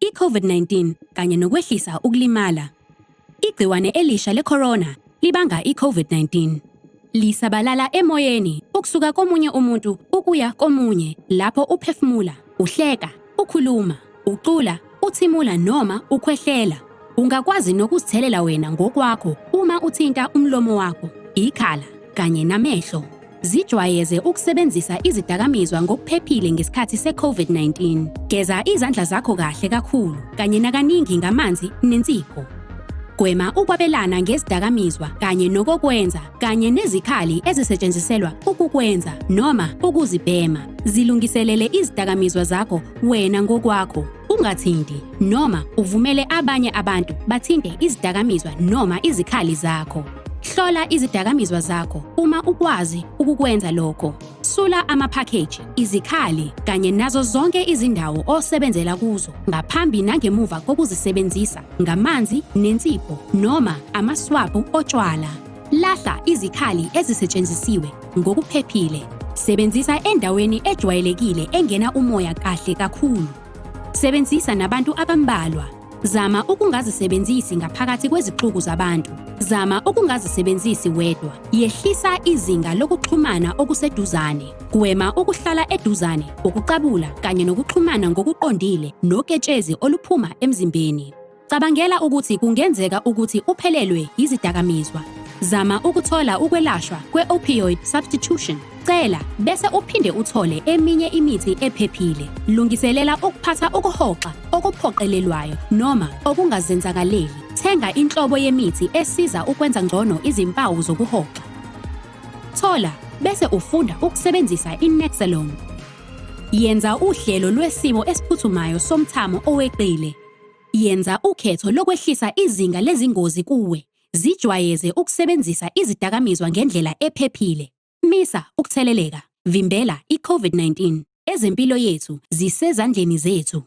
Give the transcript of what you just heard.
i-COVID-19 kanye nokwehlisa ukulimala. Igciwane elisha le-corona libanga i-COVID-19. Lisabalala emoyeni ukusuka komunye umuntu ukuya komunye lapho uphefumula, uhleka, ukhuluma, ucula, uthimula noma ukhwehlela. Ungakwazi nokuzithelela wena ngokwakho uma uthinta umlomo wakho, ikhala kanye namehlo. Zijwayeze ukusebenzisa izidakamizwa ngokuphephile ngesikhathi se-COVID-19. Geza izandla zakho kahle kakhulu kanye nakaningi ngamanzi nensipho. Gwema ukwabelana ngezidakamizwa kanye nokokwenza kanye nezikhali ezisetshenziselwa ukukwenza noma ukuzibhema. Zilungiselele izidakamizwa zakho wena ngokwakho. Ungathinti noma uvumele abanye abantu bathinte izidakamizwa noma izikhali zakho. Hlola izidakamizwa zakho uma ukwazi ukukwenza lokho. Sula amaphakheji, izikhali kanye nazo zonke izindawo osebenzela kuzo ngaphambi nangemuva kokuzisebenzisa ngamanzi nensipho noma amaswabhu otshwala. Lahla izikhali ezisetshenzisiwe ngokuphephile. Sebenzisa endaweni ejwayelekile engena umoya kahle kakhulu. Sebenzisa nabantu abambalwa. Zama ukungazisebenzisi ngaphakathi kwezixuku zabantu. Zama ukungazisebenzisi wedwa. Yehlisa izinga lokuxhumana okuseduzane. Gwema ukuhlala eduzane, ukuqabula kanye nokuxhumana ngokuqondile noketshezi oluphuma emzimbeni. Cabangela ukuthi kungenzeka ukuthi uphelelwe yizidakamizwa. Zama ukuthola ukwelashwa kwe-opioid substitution. Cela bese uphinde uthole eminye imithi ephephile. Lungiselela ukuphatha ukuhoxa okuphoqelelwayo noma okungazenzakaleli. Thenga inhlobo yemithi esiza ukwenza ngcono izimpawu zokuhoxa. Thola bese ufunda ukusebenzisa i-Nexalone. Yenza uhlelo lwesimo esiphuthumayo somthamo oweqile. Yenza ukhetho lokwehlisa izinga lezingozi kuwe. Zijwayeze ukusebenzisa izidakamizwa ngendlela ephephile. Misa ukutheleleka. Vimbela i-COVID-19. Ezempilo yethu zisezandleni zethu.